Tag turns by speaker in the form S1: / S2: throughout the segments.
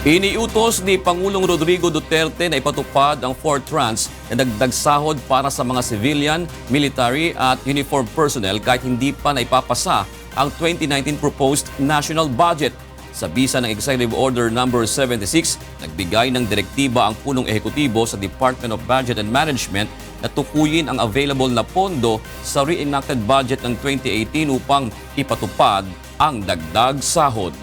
S1: Iniutos ni Pangulong Rodrigo Duterte na ipatupad ang 4 tranche na dagdag sahod para sa mga civilian, military at uniformed personnel kahit hindi pa naipapasa ang 2019 proposed national budget. Sa bisa ng Executive Order No. 76, nagbigay ng direktiba ang punong ehekutibo sa Department of Budget and Management na tukuyin ang available na pondo sa reenacted budget ng 2018 upang ipatupad ang dagdag sahod.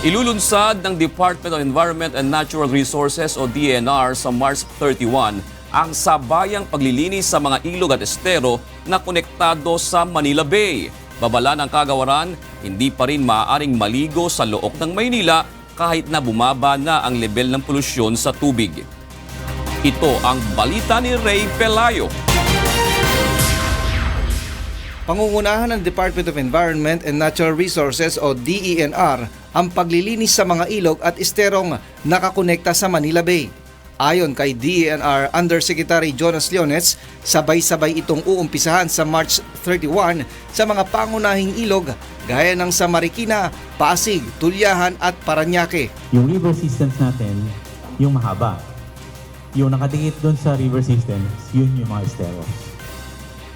S1: Ilulunsad ng Department of Environment and Natural Resources o DENR sa March 31 ang sabayang paglilinis sa mga ilog at estero na konektado sa Manila Bay. Babala ng kagawaran, hindi pa rin maaaring maligo sa loob ng Maynila kahit na bumaba na ang level ng polusyon sa tubig. Ito ang balita ni Ray Pelayo.
S2: Pangungunahan ng Department of Environment and Natural Resources o DENR ang paglilinis sa mga ilog at esterong nakakonekta sa Manila Bay. Ayon kay DENR Undersecretary Jonas Leones, sabay-sabay itong uumpisahan sa March 31 sa mga pangunahing ilog gaya ng sa Marikina, Pasig, Tulyahan at Parañaque.
S3: Yung river systems natin, yung mahaba. Yung nakadikit doon sa river systems, yun yung mga esteros.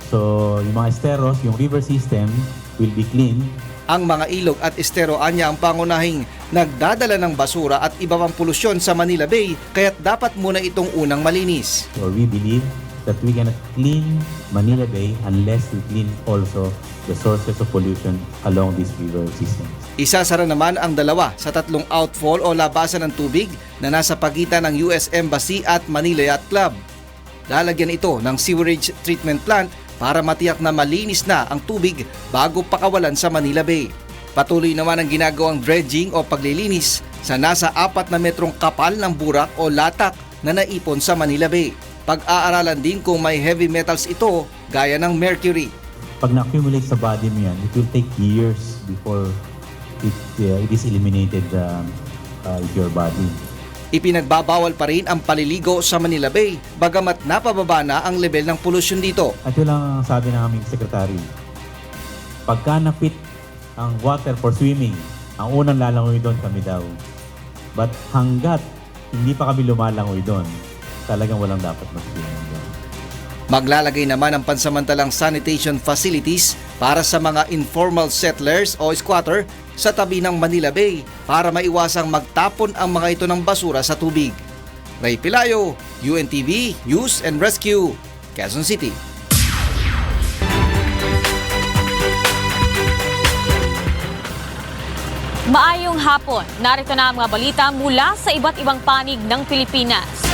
S3: So, yung mga esteros, yung river system will be clean.
S2: Ang mga ilog at estero anya ang pangunahing nagdadala ng basura at iba pang polusyon sa Manila Bay, kaya't dapat muna itong unang malinis.
S3: So, we believe that we cannot clean Manila Bay unless we clean also the sources of pollution along these river systems.
S2: Isasara naman ang 2 sa 3 outfall o labasan ng tubig na nasa pagitan ng US Embassy at Manila Yacht Club. Lalagyan ito ng sewerage treatment plant para matiyak na malinis na ang tubig bago pakawalan sa Manila Bay. Patuloy naman ang ginagawang dredging o paglilinis sa nasa 4 na metrong kapal ng burak o latak na naipon sa Manila Bay. Pag-aaralan din kung may heavy metals ito gaya ng mercury.
S3: Pag na-accumulate sa body mo yan, it will take years before it is eliminated with your body.
S2: Ipinagbabawal pa rin ang paliligo sa Manila Bay bagamat napababa na ang level ng polusyon dito.
S3: At yun lang ang sabi ng aming sekretary. Pagka na-fit ang water for swimming, ang unang lalangoy doon kami daw. But hanggat hindi pa kami lumalangoy doon, talagang walang dapat mag-swimming doon.
S2: Maglalagay naman ng pansamantalang sanitation facilities para sa mga informal settlers o squatter sa tabi ng Manila Bay para maiwasang magtapon ang mga ito ng basura sa tubig. Ray Pelayo, UNTV News and Rescue, Quezon City.
S4: Maayong hapon, narito na ang mga balita mula sa iba't ibang panig ng Pilipinas.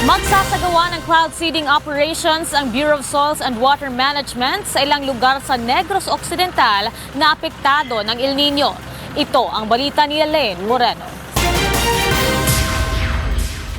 S4: Magsasagawa ng cloud seeding operations ang Bureau of Soils and Water Management sa ilang lugar sa Negros Occidental na apektado ng El Nino. Ito ang balita ni Elaine Moreno.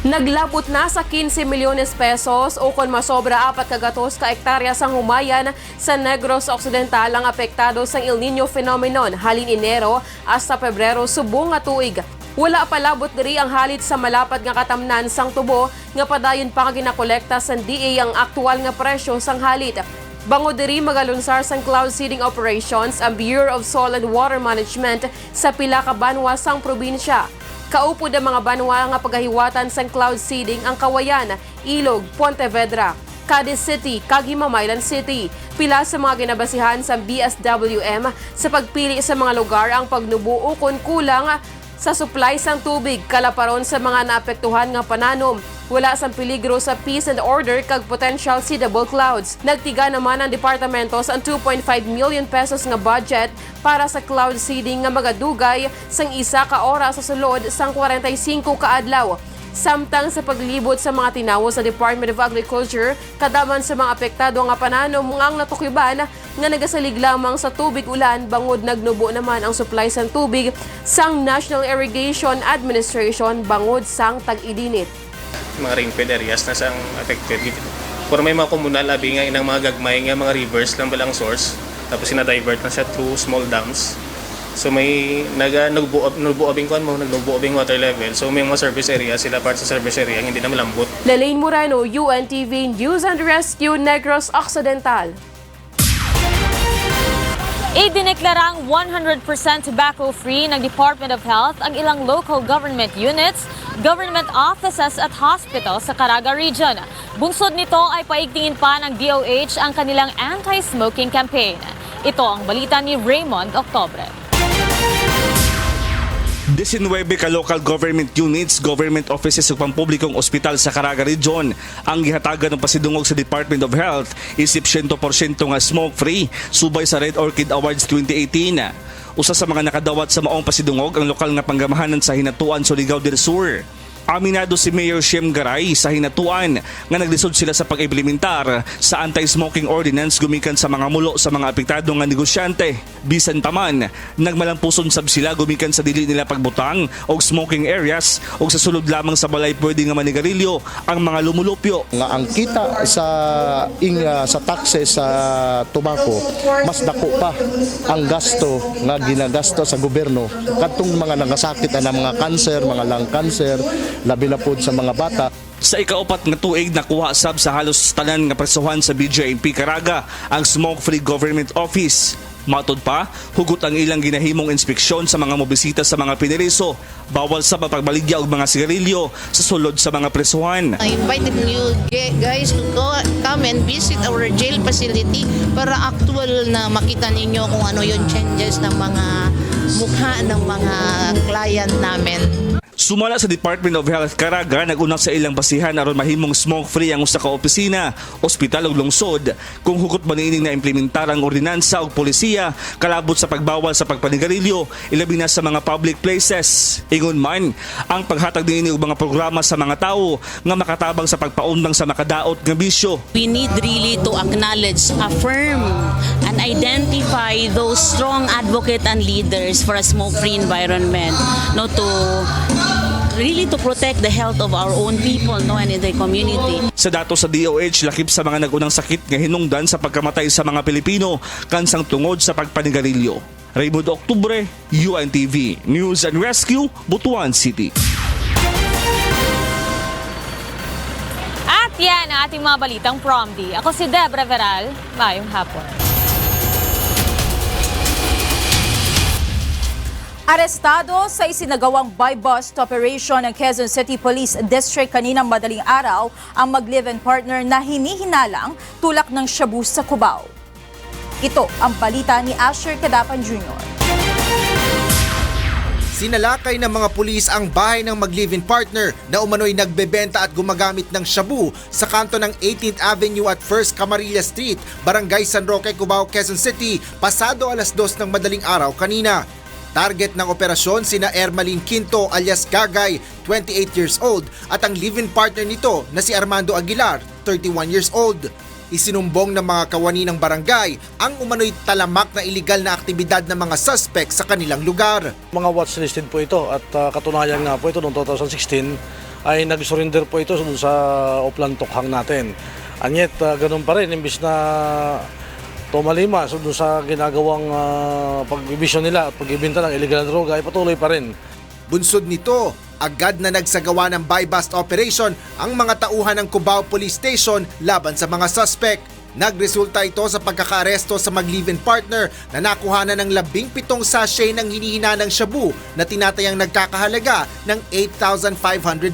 S5: Naglabot na sa 15 milyones pesos o kung masobra 4 kagatos ka hektarya sang humayan sa Negros Occidental ang apektado sa El Nino phenomenon halin Enero hasta Pebrero subong nga tuig. Wala pa labot diri ang halit sa malapad nga katamnan sang tubo nga padayon pa nga ginakolekta sa DA ang aktual nga presyo sang halit. Bango diri magalunsar sang cloud seeding operations ang Bureau of Soil and Water Management sa pila ka banwa sang probinsya. Kaupod ang mga banwa nga pagahiwatan sang cloud seeding ang Kawayan, Ilog, Pontevedra, Cadiz City, Caguimamaylan City. Pila sa mga ginabasihan sa BSWM sa pagpili sa mga lugar ang pagnubuo kung kulang sa supply sang tubig kalaparon sa mga naapektuhan nga pananom. Wala sang peligro sa peace and order kag potential seedable clouds. Nagtiga naman ang departamento sa 2.5 million pesos nga budget para sa cloud seeding nga magadugay sang 1 ka oras sa sulod sang 45 ka adlaw. Samtang sa paglibot sa mga tinawo sa Department of Agriculture, kadaman sa mga apektado nga pananom ngang natukiban nga nagasalig lamang sa tubig ulan bangod nagnubo naman ang supply sang tubig sang National Irrigation Administration bangod sang tag-idinit.
S6: Mga rainfed areas na sang affected. Kung may mga komunal, abi nga inang mga gagmay nga mga rivers lang balang source, tapos sinadivert na siya through small dams. So may nagbuobing water level. So may mga service area, sila part sa service area hindi na malambot.
S5: Elaine Moreno, UNTV News and Rescue, Negros Occidental.
S4: Idineklarang 100% tobacco-free ng Department of Health ang ilang local government units, government offices at hospitals sa Caraga Region. Bunsod nito ay paigtingin pa ng DOH ang kanilang anti-smoking campaign. Ito ang balita ni Raymond Octobre.
S7: 19 ka local government units, government offices ug pampublikong ospital sa Caraga Region ang gihatagan ng pasidungog sa Department of Health isip 100% nga smoke-free subay sa Red Orchid Awards 2018. Usa sa mga nakadawat sa maong pasidungog ang lokal nga panggamahanan sa Hinatuan, Surigao del Sur. Aminado si Mayor Shem Garay sa Hinatuan nga naglisod sila sa pag-implementar sa anti-smoking ordinance gumikan sa mga mulo sa mga apektado nga negosyante. Bisan taman, nagmalampuson sab sila gumikan sa dili nila pagbutang og smoking areas og sa sulod lamang sa balay pwede nga manigarilyo ang mga lumulupyo.
S8: Nga ang kita sa taxes sa tobacco mas dako pa ang gasto nga ginagasto sa gobyerno kadtong mga nagasakit na mga cancer, mga lung cancer, labi na po sa mga bata.
S7: Sa ikaapat nga tuig nakuha sab sa halos tanan nga presohan sa BJMP Caraga ang smoke-free government office. Matod pa, hugot ang ilang ginahimong inspeksyon sa mga mobisita sa mga piniriso. Bawal sa pagbaligya og mga sigarilyo sa sulod sa mga presohan.
S9: I invited you guys to come and visit our jail facility para actual na makita ninyo kung ano yung changes ng mga mukha ng mga client namin.
S7: Sumala sa Department of Health Caraga, nagunak sa ilang basihan aron mahimong smoke-free ang usa ka opisina, ospital ug lungsod. Kung hugot ba niining na implementar ang ordinansa ug polisiya, kalabot sa pagbawal sa pagpanigarilyo, ilabi na sa mga public places. Ingon man, ang paghatag niini og mga programa sa mga tawo nga makatabang sa pagpaundang sa makadaot nga bisyo.
S10: We need really to acknowledge, affirm, and identify those strong advocate and leaders for a smoke-free environment. No, really to protect the health of our own people, no, and in the community.
S7: Sa datos sa DOH, lakip sa mga nagunang sakit nga hinungdan sa pagkamatay sa mga Pilipino kansang tungod sa pagpanigarilyo. Raymond Octobre, UNTV, News and Rescue, Butuan City.
S4: At yan ang ating mga balitang Promdi. Ako si Debra Veral. Mayong hapon.
S11: Arestado sa isinagawang buy-bust operation ng Quezon City Police District kaninang madaling araw ang mag-live-in partner na hinihinalang tulak ng shabu sa Cubao. Ito ang balita ni Asher Cadapan Jr.
S2: Sinalakay ng mga pulis ang bahay ng mag-live-in partner na umano'y nagbebenta at gumagamit ng shabu sa kanto ng 18th Avenue at 1st Camarilla Street, Barangay San Roque, Cubao, Quezon City, pasado alas 2 ng madaling araw kanina. Target ng operasyon sina Ermalin Quinto alias Gagay, 28 years old, at ang live-in partner nito na si Armando Aguilar, 31 years old. Isinumbong ng mga kawani ng barangay ang umano'y talamak na iligal na aktibidad ng mga suspect sa kanilang lugar.
S12: Mga watchlisted po ito at katunayan nga po ito noong 2016 ay nag-surrender po ito sa Oplan Tokhang natin. Anyet ganun pa rin, imbis na tumalima doon sa ginagawang pagbibisyon nila at pagbibinta ng illegal na droga ay patuloy pa rin.
S2: Bunsod nito, agad na nagsagawa ng buy-bust operation ang mga tauhan ng Cubao Police Station laban sa mga suspect. Nagresulta ito sa pagkakaaresto sa mag-live-in partner na nakuhanan ng 17 sachet ng hinihinanang shabu na tinatayang nagkakahalaga ng 8,500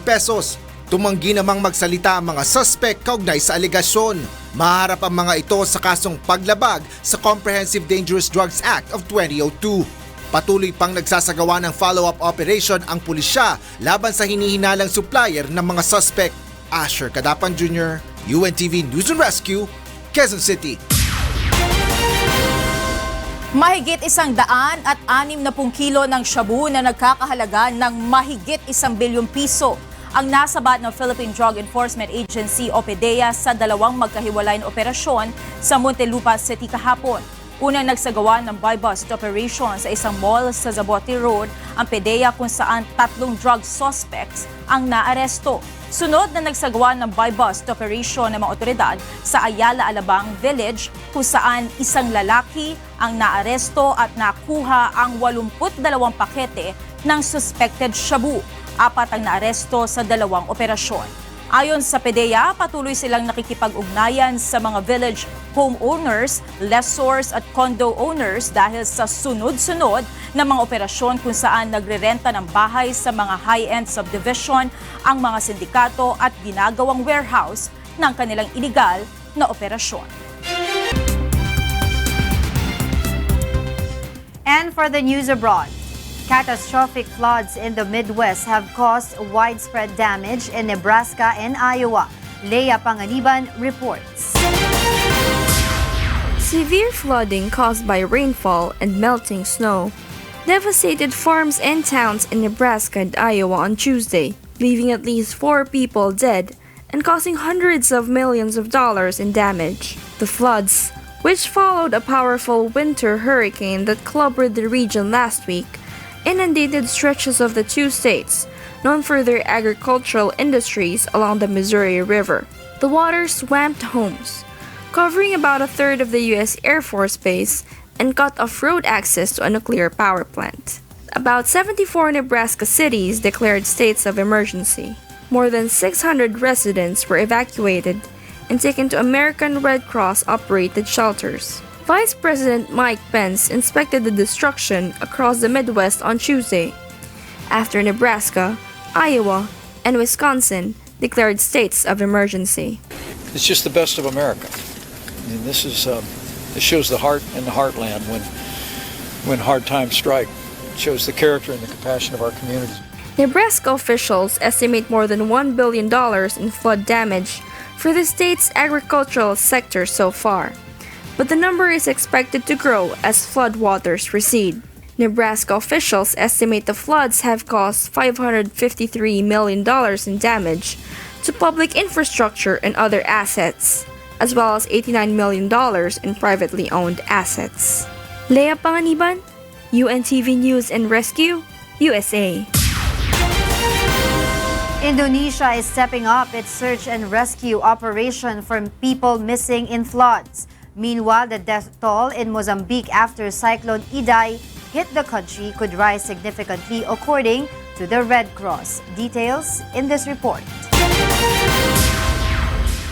S2: pesos. Tumanggi namang magsalita ang mga suspect kaugnay sa alegasyon. Maharap ang mga ito sa kasong paglabag sa Comprehensive Dangerous Drugs Act of 2002. Patuloy pang nagsasagawa ng follow-up operation ang pulisya laban sa hinihinalang supplier ng mga suspect. Asher Cadapan Jr., UNTV News and Rescue, Quezon City.
S11: Mahigit 160 kilo ng shabu na nagkakahalaga ng mahigit 1 bilyong piso ang nasabat ng Philippine Drug Enforcement Agency o PDEA sa dalawang magkahiwalay na operasyon sa Muntinlupa City kahapon. Unang nagsagawa ng buy-bust operation sa isang mall sa Zabote Road ang PDEA kung saan 3 drug suspects ang naaresto. Sunod na nagsagawa ng buy-bust operation ng mga otoridad sa Ayala Alabang Village kung saan isang lalaki ang naaresto at nakuha ang 82 pakete ng suspected shabu. 4 ang naaresto sa dalawang operasyon. Ayon sa PDEA, patuloy silang nakikipag-ugnayan sa mga village homeowners, lessors at condo owners dahil sa sunod-sunod na mga operasyon kung saan nagrerenta ng bahay sa mga high-end subdivision ang mga sindikato at ginagawang warehouse ng kanilang iligal na operasyon.
S13: And for the news abroad, catastrophic floods in the Midwest have caused widespread damage in Nebraska and Iowa. Leia Panganiban reports.
S14: Severe flooding caused by rainfall and melting snow devastated farms and towns in Nebraska and Iowa on Tuesday, leaving at least 4 people dead and causing hundreds of millions of dollars in damage. The floods, which followed a powerful winter hurricane that clobbered the region last week, inundated stretches of the 2 states, known for their agricultural industries along the Missouri River. The water swamped homes, covering about a third of the U.S. Air Force Base and cut off road access to a nuclear power plant. About 74 Nebraska cities declared states of emergency. More than 600 residents were evacuated and taken to American Red Cross-operated shelters. Vice President Mike Pence inspected the destruction across the Midwest on Tuesday, after Nebraska, Iowa, and Wisconsin declared states of emergency.
S15: It's just the best of America. I mean, this shows the heart and the heartland when hard times strike. It shows the character and the compassion of our communities.
S14: Nebraska officials estimate more than $1 billion in flood damage for the state's agricultural sector so far, but the number is expected to grow as floodwaters recede. Nebraska officials estimate the floods have caused $553 million in damage to public infrastructure and other assets, as well as $89 million in privately owned assets. Leia Panganiban, UNTV News and Rescue, USA.
S13: Indonesia is stepping up its search and rescue operation for people missing in floods. Meanwhile, the death toll in Mozambique after Cyclone Idai hit the country could rise significantly according to the Red Cross. Details in this report.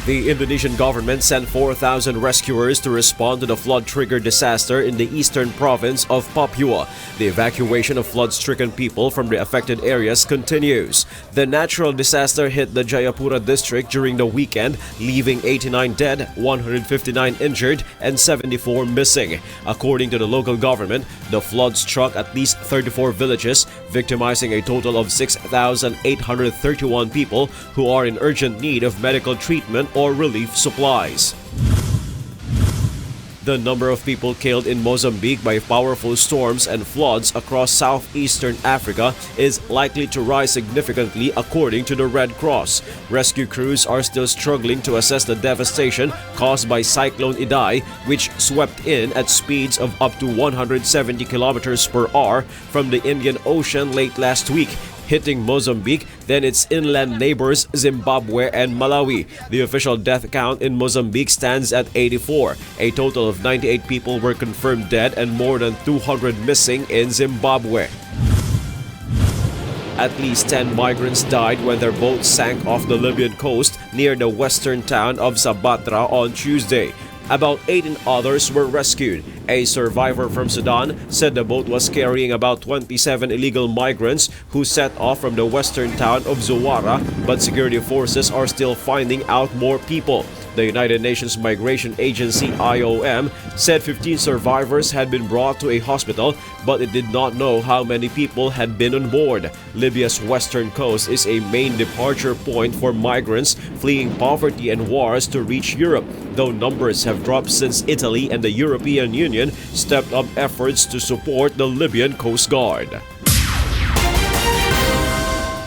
S16: The Indonesian government sent 4,000 rescuers to respond to the flood-triggered disaster in the eastern province of Papua. The evacuation of flood-stricken people from the affected areas continues. The natural disaster hit the Jayapura district during the weekend, leaving 89 dead, 159 injured, and 74 missing. According to the local government, the flood struck at least 34 villages, victimizing a total of 6,831 people who are in urgent need of medical treatment or relief supplies. The number of people killed in Mozambique by powerful storms and floods across southeastern Africa is likely to rise significantly according to the Red Cross. Rescue crews are still struggling to assess the devastation caused by Cyclone Idai, which swept in at speeds of up to 170 kilometers per hour from the Indian Ocean late last week, hitting Mozambique, then its inland neighbors Zimbabwe and Malawi. The official death count in Mozambique stands at 84. A total of 98 people were confirmed dead and more than 200 missing in Zimbabwe. At least 10 migrants died when their boat sank off the Libyan coast near the western town of Sabatra on Tuesday. About 18 others were rescued. A survivor from Sudan said the boat was carrying about 27 illegal migrants who set off from the western town of Zawara, but security forces are still finding out more people. The United Nations Migration Agency IOM said 15 survivors had been brought to a hospital, but it did not know how many people had been on board. Libya's western coast is a main departure point for migrants fleeing poverty and wars to reach Europe, though numbers have dropped since Italy and the European Union stepped up efforts to support the Libyan Coast Guard.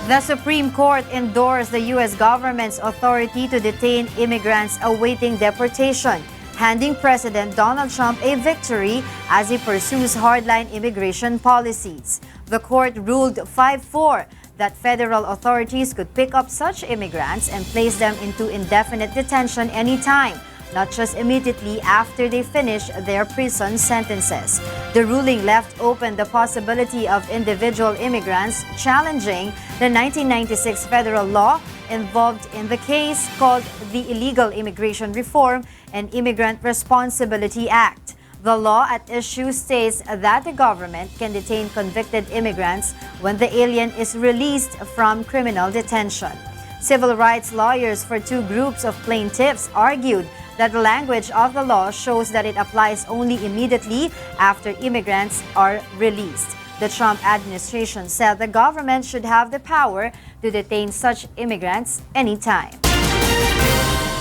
S13: The Supreme Court endorsed the U.S. government's authority to detain immigrants awaiting deportation, handing President Donald Trump a victory as he pursues hardline immigration policies. The court ruled 5-4 that federal authorities could pick up such immigrants and place them into indefinite detention anytime, not just immediately after they finish their prison sentences. The ruling left open the possibility of individual immigrants challenging the 1996 federal law involved in the case called the Illegal Immigration Reform and Immigrant Responsibility Act. The law at issue states that the government can detain convicted immigrants when the alien is released from criminal detention. Civil rights lawyers for two groups of plaintiffs argued that the language of the law shows that it applies only immediately after immigrants are released. The Trump administration said the government should have the power to detain such immigrants anytime.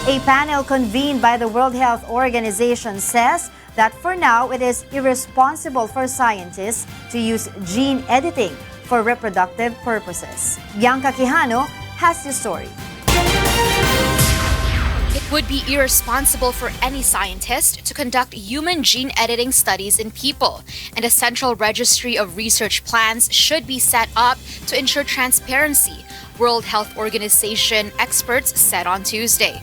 S13: A panel convened by the World Health Organization says that for now it is irresponsible for scientists to use gene editing for reproductive purposes. Bianca Quijano has the story.
S17: It would be irresponsible for any scientist to conduct human gene editing studies in people, and a central registry of research plans should be set up to ensure transparency, World Health Organization experts said on Tuesday.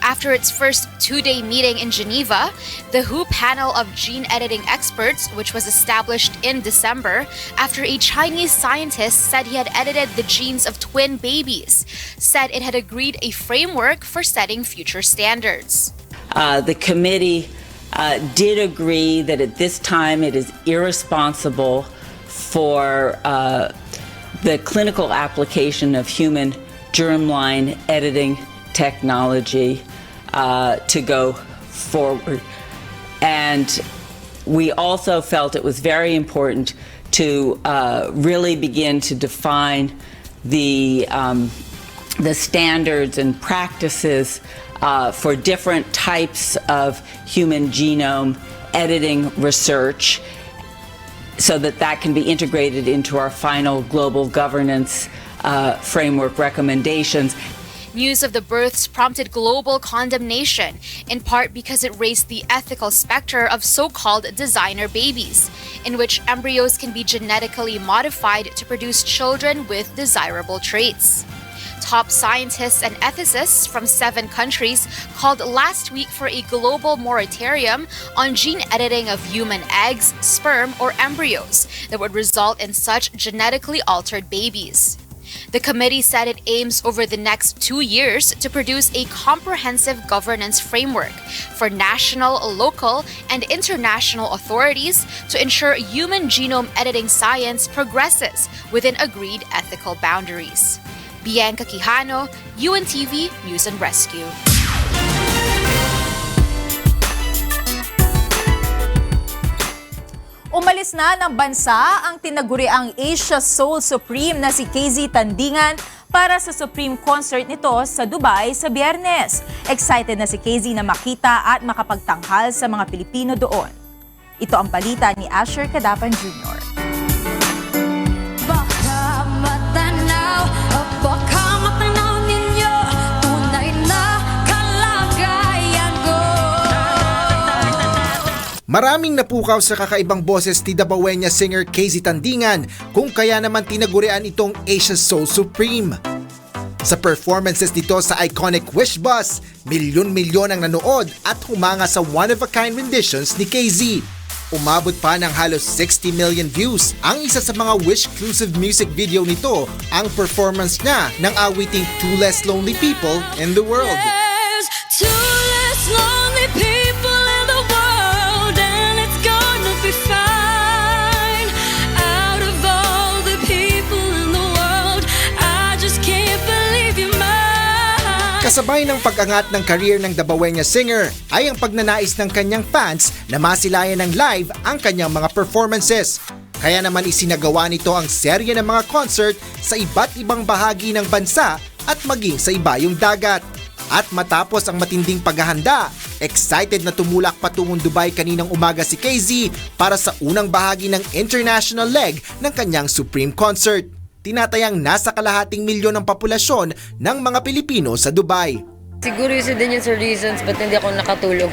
S17: After its first two-day meeting in Geneva, the WHO panel of gene editing experts, which was established in December after a Chinese scientist said he had edited the genes of twin babies, said it had agreed a framework for setting future standards.
S18: The committee did agree that at this time it is irresponsible for the clinical application of human germline editing technology to go forward. And we also felt it was very important to really begin to define the standards and practices for different types of human genome editing research so that that can be integrated into our final global governance framework recommendations.
S17: News of the births prompted global condemnation, in part because it raised the ethical specter of so-called designer babies, in which embryos can be genetically modified to produce children with desirable traits. Top scientists and ethicists from 7 countries called last week for a global moratorium on gene editing of human eggs, sperm, or embryos that would result in such genetically altered babies. The committee said it aims over the next 2 years to produce a comprehensive governance framework for national, local, and international authorities to ensure human genome editing science progresses within agreed ethical boundaries. Bianca Quijano, UNTV News and Rescue.
S11: Umalis na ng bansa ang tinaguriang Asia Soul Supreme na si KZ Tandingan para sa Supreme Concert nito sa Dubai sa Biyernes. Excited na si KZ na makita at makapagtanghal sa mga Pilipino doon. Ito ang balita ni Asher Cadapan Jr.
S19: Maraming napukaw sa kakaibang boses ni Dabawenyo singer KZ Tandingan kung kaya naman tinagurian itong Asia Soul Supreme. Sa performances nito sa iconic Wish Bus, milyon-milyon ang nanood at humanga sa one-of-a-kind renditions ni KZ. Umabot pa ng halos 60 million views. Ang isa sa mga Wish-exclusive music video nito, ang performance niya ng awiting Two Less Lonely People in the World.
S20: There's two less lonely people in the world, and it's gonna be fine. Out of all the people in the world, I just can't believe you're mine.
S19: Kasabay ng pag-angat ng career ng Dabawenyo singer ay ang pagnanais ng kanyang fans na masilayan ng live ang kanyang mga performances. Kaya naman isinagawa nito ang serye ng mga concert sa iba't ibang bahagi ng bansa at maging sa ibayong dagat. At matapos ang matinding paghahanda, excited na tumulak patungong Dubai kaninang umaga si KZ para sa unang bahagi ng international leg ng kanyang Supreme Concert. Tinatayang nasa kalahating milyon ang populasyon ng mga Pilipino sa Dubai.
S21: Siguro isa din yun sa reasons ba't hindi ako nakatulog.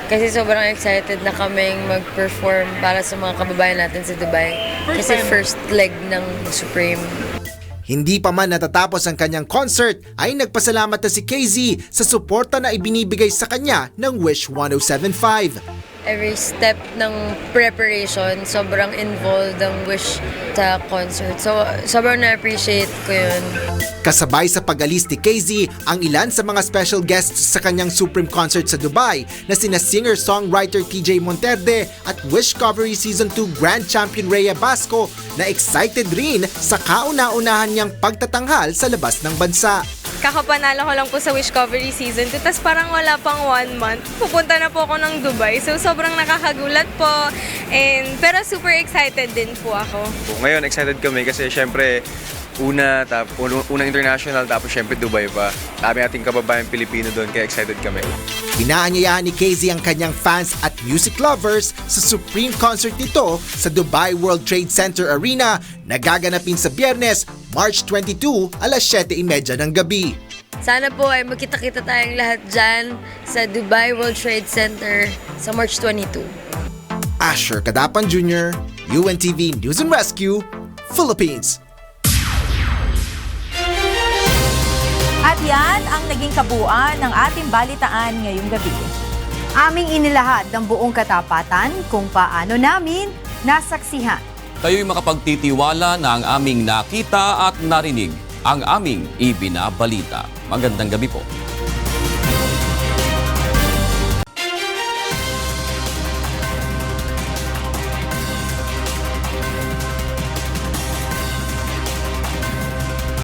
S21: Kasi sobrang excited na kaming mag-perform para sa mga kababayan natin sa Dubai. Kasi first leg ng Supreme.
S19: Hindi pa man natatapos ang kanyang concert ay nagpasalamat na si KZ sa suporta na ibinibigay sa kanya ng Wish 1075.
S21: Every step ng preparation, sobrang involved ang Wish sa concert. So, sobrang na-appreciate ko yun.
S19: Kasabay sa pag-alis ni KZ ang ilan sa mga special guests sa kanyang Supreme Concert sa Dubai na sina singer-songwriter TJ Monterde at Wish Covery Season 2 Grand Champion Rhea Basco na excited rin sa kauna-unahan niyang pagtatanghal sa labas ng bansa.
S1: Kakapanalo ko lang po sa Wish Covery Season 2, tas parang wala pang 1 month. Pupunta na po ako ng Dubai, so sobrang nakakagulat po. Pero super excited din po ako.
S22: Ngayon excited kami kasi syempre unang international tapos syempre Dubai pa. Dami ating kababayan Pilipino doon kaya excited kami.
S19: Inaanyayahan ni KZ ang kanyang fans at music lovers sa Supreme Concert nito sa Dubai World Trade Center Arena na gaganapin sa Biyernes, March 22, alas 7:30 ng gabi.
S21: Sana po ay magkita-kita tayong lahat dyan sa Dubai World Trade Center sa March 22.
S19: Asher Kadapan Jr., UNTV News and Rescue, Philippines.
S11: At yan ang naging kabuuan ng ating balitaan ngayong gabi.
S13: Aming inilahad ng buong katapatan kung paano namin nasaksihan.
S23: Kayo'y makapagtitiwala na ang aming nakita at narinig, ang aming ibinabalita. Magandang gabi po.